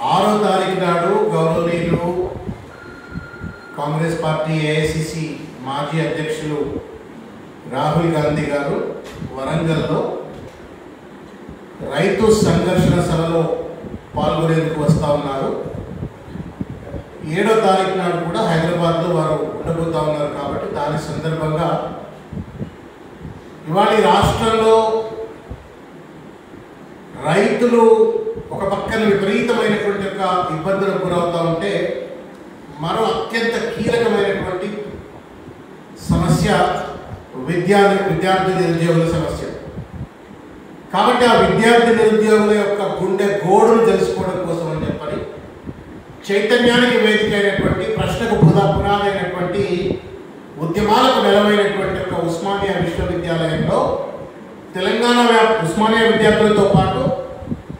6వ తారీఖు నాడు గౌరవనీయులు కాంగ్రెస్ పార్టీ ఏఐసిసి మాజీ అధ్యక్షులు రాహుల్ గాంధీ గారు వరంగల్లో రైతు సంఘర్షణ సభలో పాల్గొనేందుకు వస్తూ ఉన్నారు. 7వ తారీఖు నాడు కూడా హైదరాబాద్లో వారు ఉండబోతూ ఉన్నారు. కాబట్టి దాని సందర్భంగా ఇవాళ రాష్ట్రంలో రైతులు ఒక పక్కన విపరీతమైనటువంటి యొక్క ఇబ్బందులకు గురవుతూ ఉంటే మరో అత్యంత కీలకమైనటువంటి సమస్య విద్యార్థి నిరుద్యోగుల సమస్య. కాబట్టి ఆ విద్యార్థి నిరుద్యోగుల యొక్క గుండె గోడును తెలుసుకోవడం కోసం అని చెప్పని చైతన్యానికి వేదిక అయినటువంటి ప్రశ్నకు పునాదైనటువంటి ఉద్యమాలకు నెలవైనటువంటి ఒక ఉస్మానియా విశ్వవిద్యాలయంలో తెలంగాణ ఉస్మానియా విద్యార్థులతో పాటు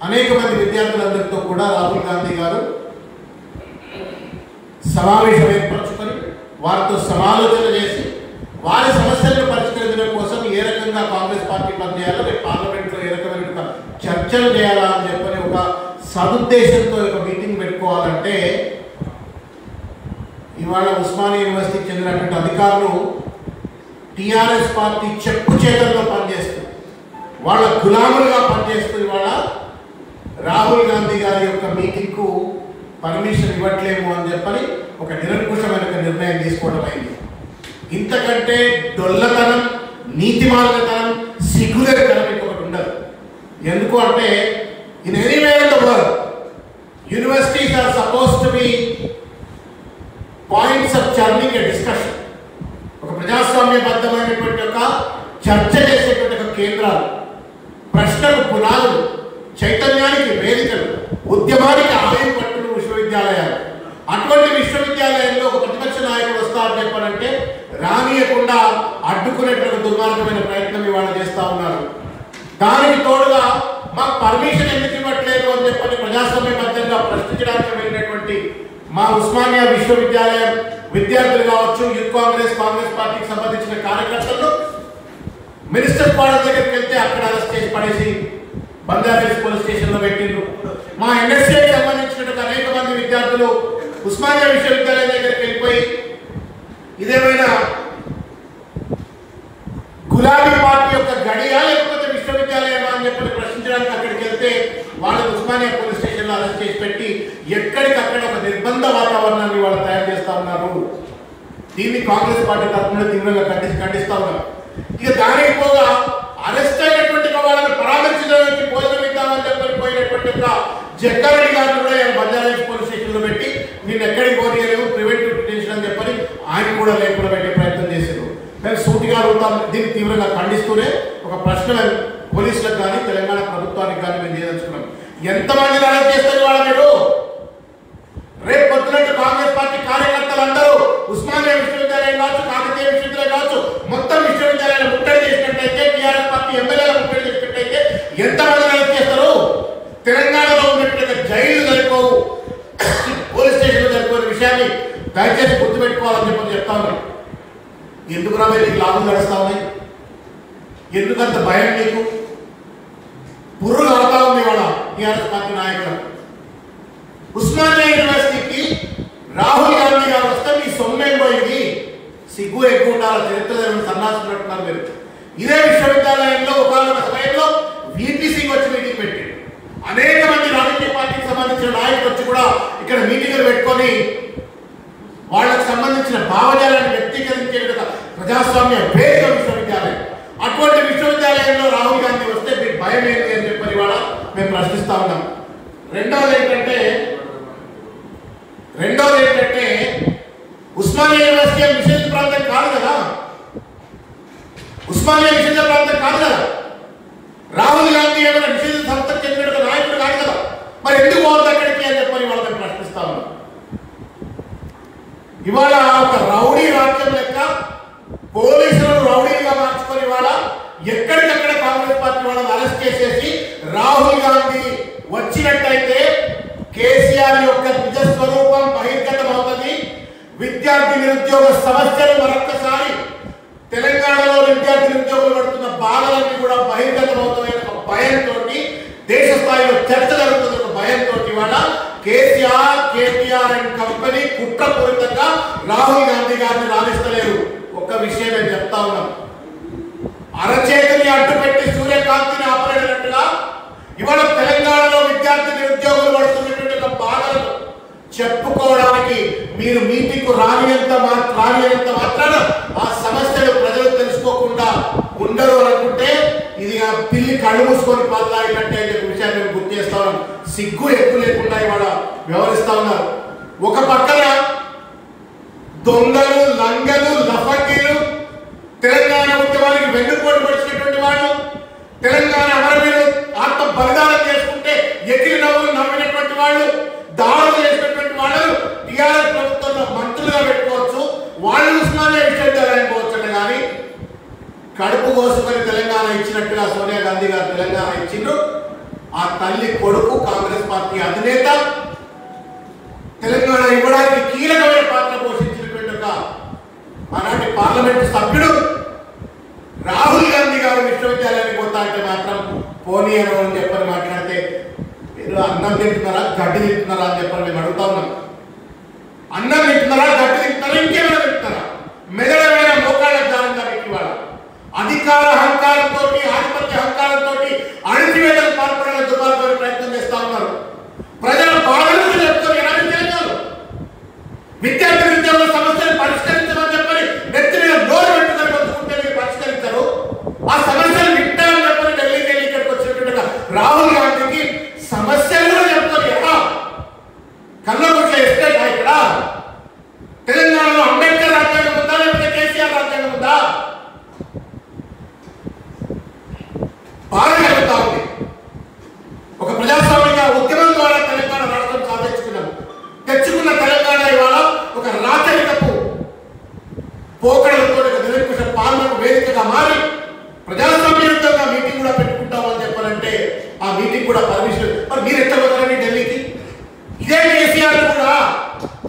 అనేక మంది విద్యార్థులందరితో కూడా రాహుల్ గాంధీ గారు సమావేశం ఏర్పరచుకొని వారితో సమాలోచన చేసి వారి సమస్యలను పరిష్కరించడం కోసం ఏ రకంగా కాంగ్రెస్ పార్టీ పనిచేయాలో రేపు పార్లమెంట్లో ఏ రకమైన చర్చలు చేయాలా అని చెప్పని ఒక సదుద్దేశంతో ఒక మీటింగ్ పెట్టుకోవాలంటే ఇవాళ ఉస్మానియా యూనివర్సిటీకి చెందినటువంటి అధికారులు టీఆర్ఎస్ పార్టీ చెప్పు చేతల్లో పనిచేస్తూ వాళ్ళ గులాములుగా పనిచేస్తూ ఇవాళ రాహుల్ గాంధీ గారి యొక్క మీటింగ్కు పర్మిషన్ ఇవ్వట్లేము అని చెప్పని ఒక నిరంకుశమైన నిర్ణయం తీసుకోవడం అయింది. ఇంతకంటే డొల్లతనం, నీతిమాలినతనం, సిగ్గులేనితనం ఇంకొకటి ఉండదు. ఎందుకు అంటే in anywhere in the world universities are suppose to be points of churning a discussion. ఒక ప్రజాస్వామ్యబద్ధమైనటువంటి ఒక చర్చ చేసేటువంటి ఒక కేంద్రాలు, ప్రశ్నకు పునాదులు, చైతన్యానికి వేదికలు, ఉద్యమానికి ఆలయం పట్టులు విశ్వవిద్యాలయాలు. అటువంటి విశ్వవిద్యాలయంలో ఒక ప్రతిపక్ష నాయకుడు వస్తారని చెప్పారంటే రానియకుండా అడ్డుకునేటువంటి దుర్మార్గమైన ప్రయత్నం ఇవాళ చేస్తూ ఉన్నారు. దానికి తోడుగా మాకు పర్మిషన్ ఎందుకు ఇవ్వట్లేదు అని చెప్పని ప్రజాస్వామ్యబద్ధంగా ప్రశ్నించడానికి వెళ్ళినటువంటి మా ఉస్మానియా విశ్వవిద్యాలయం విద్యార్థులు కావచ్చు, యూత్ కాంగ్రెస్ పార్టీకి సంబంధించిన కార్యకర్తలు మినిస్టర్ క్వార్టర్ దగ్గరికి వెళ్తే అక్కడ అరెస్ట్ చేసి పడేసి బంజారాహిల్స్ పోలీస్ స్టేషన్లో పెట్టిండ్రు. మా ఎన్ఎస్ఏకి సంబంధించినటువంటి అనేక మంది విద్యార్థులు ఉస్మానియా విశ్వవిద్యాలయం దగ్గరికి వెళ్ళిపోయి ఇదేమైనా గులాబీ పార్టీ యొక్క గడియా లేకపోతే విశ్వవిద్యాలయమా అని చెప్పి ప్రశ్నించడానికి అక్కడికి వెళ్తే వాళ్ళు ఉస్మానియా పోలీస్ స్టేషన్లో అరెస్ట్ చేసి పెట్టి ఎక్కడికక్కడ ఒక నిర్బంధ వాతావరణాన్ని వాళ్ళు తయారు చేస్తా ఉన్నారు. దీన్ని కాంగ్రెస్ పార్టీ తరఫున తీవ్రంగా ఖండిస్తా ఉన్నారు. ఇక దానికి పోగా అరెస్ట్ అయినటువంటి వాళ్ళని పరామర్శించడానికి భోజనం ఇద్దామని చెప్పని పోయినటువంటి జగ్గారెడ్డి గారిని కూడా బంజారాహిల్స్ పోలీస్ స్టేషన్లో పెట్టి నేను ఎక్కడికి పోనీయలేము, ప్రివెంటివ్ డిటెన్షన్ అని చెప్పని ఆయన కూడా లేకుండా పెట్టే ప్రయత్నం చేశారు. మేము సూటిగా అడుగుతాం, దీన్ని తీవ్రంగా ఖండిస్తూనే ఒక ప్రశ్న పోలీసులకు కానీ తెలంగాణ ప్రభుత్వానికి కానీ మేము చేయదలుచుకున్నాం. ఎంతమందిని అరెస్ట్ చేస్తారు వాళ్ళ మీరు? రేపు పొద్దునట్టు కాంగ్రెస్ పార్టీ కార్యకర్తలు అందరూ ఉస్మానియా విశ్వవిద్యాలయం కావచ్చు, కాకతీయ విశ్వవిద్యాలయం కావచ్చు, మొత్తం విశ్వవిద్యాలయాలు ముట్టడి చేసినట్టయితే, టీఆర్ఎస్ పార్టీ ఎమ్మెల్యేలు ముట్టడి చేసినట్టయితే ఎంతమందిని అరెస్ట్ చేస్తారు? తెలంగాణలో ఉన్నటువంటి జైలు సరిపోవు, పోలీస్ స్టేషన్లు సరిపోయిన విషయాన్ని దయచేసి గుర్తుపెట్టుకోవాలని చెప్పని చెప్తా ఉన్నాను. ఎందుకు రా నీకు లాభం గడుస్తా ఉన్నాయి? ఎందుకంత భయం నీకు? పుర్రు కడతా ఉంది వాళ్ళ టీఆర్ఎస్ పార్టీ నాయకులు. ఉస్మానియా యూనివర్సిటీకి రాహుల్ గాంధీ గారు వస్తే మీ సొమ్మేం పోయింది? సిగ్గు ఎక్కువ ఉండాలి, చరిత్ర సన్నాసుకున్నట్టున్నారు మీరు. ఇదే విశ్వవిద్యాలయంలో ఒకనొక సమయంలో వీపీసీకి వచ్చి మీటింగ్ పెట్టి అనేక మంది రాజకీయ పార్టీకి సంబంధించిన నాయకులు వచ్చి కూడా ఇక్కడ మీటింగ్లు పెట్టుకొని వాళ్ళకు సంబంధించిన భావజాలను వ్యక్తీకరించే ప్రజాస్వామ్య వేదిక విశ్వవిద్యాలయం. అటువంటి విశ్వవిద్యాలయంలో రాహుల్ గాంధీ వస్తే మీకు భయం ఏంటి అని చెప్పని ఇవాళ మేము ప్రశ్నిస్తా ఉన్నాం. రెండవది ఏంటంటే ఉస్మానియా యూనివర్సిటీ నిషేధ ప్రాంతం కాదు కదా, ఉస్మానియా నిషేధ ప్రాంతం కాదు కదా, రాహుల్ గాంధీ ఏమైనా నిషేధ సంస్థకు చెందిన నాయకుడు కాదు కదా, మరి ఎందుకు పోతుంది అక్కడికి అని చెప్పని వాళ్ళు మేము ప్రశ్నిస్తా ఉన్నాం. ఇవాళ ఒక రౌడీ రాజ్యం లెక్క పోలీసులను రౌడీగా మార్చుకొని ఇవాళ ఎక్కడికక్కడ కాంగ్రెస్ పార్టీ వాళ్ళని అరెస్ట్ చేసేసి రాహుల్ గాంధీ వచ్చినట్టయితే కేసీఆర్ యొక్క నిజ స్వరూపం బహిర్గతం అవుతుంది. విద్యార్థి నిరుద్యోగ సమస్యలు మరొక్కసారి తెలంగాణలో విద్యార్థి నిరుద్యోగులు పడుతున్న బాధలన్నీ కూడా బహిర్గతం అవుతాయని ఒక భయంతో దేశ స్థాయిలో చర్చ జరుగుతున్న ఒక భయంతో ఇవాళ కేసీఆర్, కేటీఆర్ అండ్ కంపెనీ కుట్రపూరితంగా రాహుల్ గాంధీ గారిని రాణిస్తలేరు. ఒక విషయం నేను చెప్తా ఉన్నాను, అరచేతిని అడ్డుపెట్టి సూర్యకాంతిని ఆపలేనట్టుగా ఇవాళ తెలంగాణలో విద్యార్థి నిరుద్యోగులు పడుతున్నటువంటి ఒక బాధలు చెప్పుకోవడానికి మీరు మీటింగ్ రానియంత మాత్రాన ఆ సమస్యలు ప్రజలు తెలుసుకోకుండా ఉండరు అనుకుంటే ఇది ఆ పిల్లి కళ్ళు మూసుకొని పాల్లాడినట్టే అనే విషయాన్ని గుర్తు చేస్తా ఉన్నాం. సిగ్గు ఎక్కువ లేకుండా ఇవాళ వ్యవహరిస్తా ఉన్నారు. ఒక పక్కన దొంగలు, లంగలు, లఫంగీలు, తెలంగాణ ఉద్యమానికి వెన్నుపోటు పడిచినటువంటి వాళ్ళు, తెలంగాణ అమరవీరులు ఆత్మ బలిదానం చేసుకుంటే ఎగిరి నవ్వులు నవ్వినటువంటి వాళ్ళు, దాడులు చేసినటువంటి వాళ్ళను టీఆర్ఎస్ ప్రభుత్వంలో మంత్రులుగా పెట్టుకోవచ్చు, వాళ్ళు ఉస్మానియా విశ్వవిద్యాలయం పోవచ్చు కానీ కడుపు కోసుకొని తెలంగాణ ఇచ్చినట్టుగా సోనియా గాంధీ గారు తెలంగాణ ఇచ్చిండ్రు. ఆ తల్లి కొడుకు కాంగ్రెస్ పార్టీ అధినేత తెలంగాణ ఇవ్వడానికి కీలకమైన పాత్ర పోషించినటువంటి ఒక ఆనాటి పార్లమెంటు సభ్యుడు రాహుల్ గాంధీ గారు విశ్వవిద్యాలయానికి పోతా అంటే మాత్రం పోనీ అని చెప్పని మాట్లాడితే మీరు అన్నం తింటున్నారా, గడ్డి తింటున్నారా అని చెప్పని మేము అడుగుతా ఉన్నాం. అన్నం తింటున్నారా, గడ్డి తింటున్నారా, ఇంకేమైనా తింటున్నారా? మెదడమైన మోకాళ్ళ జ్ఞానంగా పెట్టి వాళ్ళ అధికార అహంకారంతో, ఆధిపత్య అహంకారంతో అణిచివేతలు పాల్పడాలని దుర్మార్గమైన ప్రయత్నం చేస్తా ఉన్నారు. ప్రజల బాధలను చెప్తారు. ఎలాంటి తెలియదు విద్యార్థి నిరుద్యోగుల సమస్యలు పరిష్కరించమని చెప్పని నెత్తి మీద నోరు పెట్టుకొని బతుకుంటే మీరు పరిష్కరించరు. ఆ సమస్యలు వింటామని చెప్పని ఢిల్లీకి వెళ్ళి ఇక్కడికి వచ్చినట్టుగా రాహుల్ గాంధీకి సమస్యలు కూడా చెప్తారు. ఎలా కళ్ళకొచ్చే ఎస్టేట్ ఇక్కడ తెలంగాణలో అంబేద్కర్ రాజ్యాంగం ఉందా లేకపోతే కేసీఆర్ రాజ్యాంగం ఉందా? బాధ కలుగుతా ఉంది. ఒక ప్రజాస్వామిక ఉద్యమం ద్వారా తెలంగాణ రాష్ట్రం తెచ్చుకున్న తెలంగాణ ఇవాళ ఒక రాచరికపు పోకడలతో నిరంకుశ పాలనకు వేదికగా మారి ప్రజాస్వామ్యంగా మీటింగ్ కూడా పెట్టుకుంటామని చెప్పాలంటే ఆ మీటింగ్ కూడా పర్మిషన్ మరి మీరు ఎట్లా వదలండి ఢిల్లీకి? ఇదే కేసీఆర్ కూడా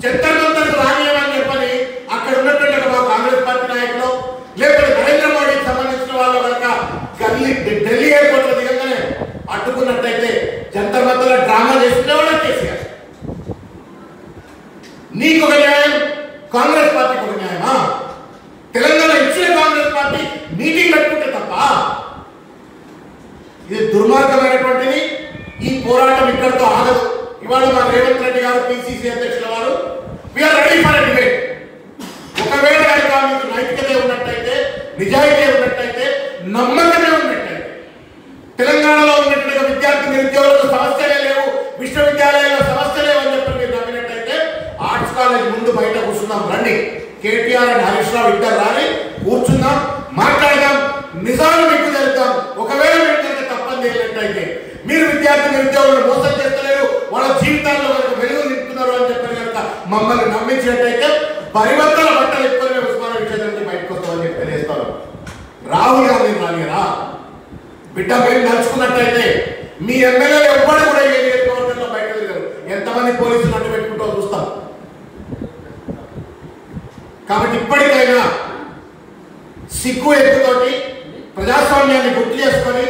జంతర్ మంతర్కు రానియమని చెప్పని అక్కడ ఉన్నటువంటి మా కాంగ్రెస్ పార్టీ నాయకులు లేకపోతే నరేంద్ర మోడీకి సంబంధించిన వాళ్ళ కనుక ఢిల్లీ ఎయిర్పోర్ట్ లో దిగంగానే అడ్డుకున్నట్టయితే జంతర్ మంతర్ల డ్రామా చేసుకునేవాడు కేసీఆర్. నీకు ఒక న్యాయం, కాంగ్రెస్ పార్టీకి ఒక న్యాయమా? తెలంగాణ ఇచ్చిన కాంగ్రెస్ పార్టీ మీటింగ్ పెట్టుకుంటే తప్ప ఇది దుర్మార్గమైనటువంటిది. ఈ పోరాటం ఇక్కడితో ఆగదు. ఇవాళ మా రేవంత్ రెడ్డి గారు పిసిసి అధ్యక్షుల వారు we are ready for a debate. ఒకవేళ కనుక మీకు నైతికత ఉన్నట్టయితే, నిజాయితీ ఉన్నట్టయితే, నమ్మకమే ఉన్నట్టయితే తెలంగాణలో ఉన్నట్టుగా విద్యార్థి నిరుద్యోగులకు సమస్యలే లేవు, విశ్వవిద్యాలయాల్లో సమస్యలే అని చెప్పి మీరు నమ్మినట్టయితే ఆర్ట్స్ కాలేజ్ ముందు బయట కూర్చుందాం. రండి, కేటీఆర్ అండ్ హరీష్ రావు ఇద్దరు రాని కూర్చుందాం, మాట్లాడదాం, నిజాలు మీకు తెలుద్దాం. ఒకవేళ మీరు తప్పని తెలియనట్టయితే మీరు విద్యార్థి నిరుద్యోగులను మోసం చేస్తలేరు, వాళ్ళ జీవితాల్లో కనుక వెలుగు నింపుతున్నారు అని చెప్పి కనుక మమ్మల్ని నమ్మించినట్టయితే పరివర్తన బట్టలు ఎక్కువ ఉస్మానియా విషయాన్ని బయటకు వస్తామని చెప్పి తెలియజేస్తాను. రాహుల్ గాంధీ రానియరా? బిడ్డ మేము నడుచుకున్నట్టయితే మీ ఎమ్మెల్యేలు ఎవ్వరు కూడా ఏ నియోజకవర్గంలో బయట తిరగరు. ఎంతమంది పోలీసులు అడ్డు పెట్టుకుంటూ చూస్తాం. కాబట్టి ఇప్పటికైనా సిగ్గు ఎక్కుతోటి ప్రజాస్వామ్యాన్ని గుర్తు చేసుకొని,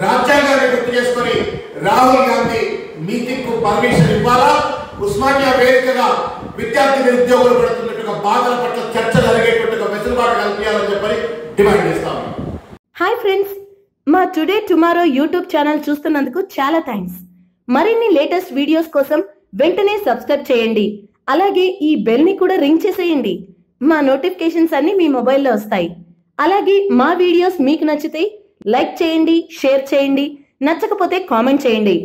రాజ్యాంగాన్ని గుర్తు చేసుకొని రాహుల్ గాంధీ మీటింగ్ కు పర్మిషన్ ఇవ్వాలా? ఉస్మానియా వేదికగా విద్యార్థి నిరుద్యోగులు పడుతున్నట్టుగా బాధల పట్ల చర్చ జరిగేటట్టుగా వెసులుబాటు కల్పించాలని చెప్పని డిమాండ్ చేస్తాము. హాయ్ ఫ్రెండ్స్, మా టుడే టుమారో యూట్యూబ్ ఛానల్ చూస్తున్నందుకు చాలా థ్యాంక్స్. మరిన్ని లేటెస్ట్ వీడియోస్ కోసం వెంటనే సబ్స్క్రైబ్ చేయండి. అలాగే ఈ బెల్ ని కూడా రింగ్ చేసేయండి. మా నోటిఫికేషన్స్ అన్ని మీ మొబైల్లో వస్తాయి. అలాగే మా వీడియోస్ మీకు నచ్చితే లైక్ చేయండి, షేర్ చేయండి, నచ్చకపోతే కామెంట్ చేయండి.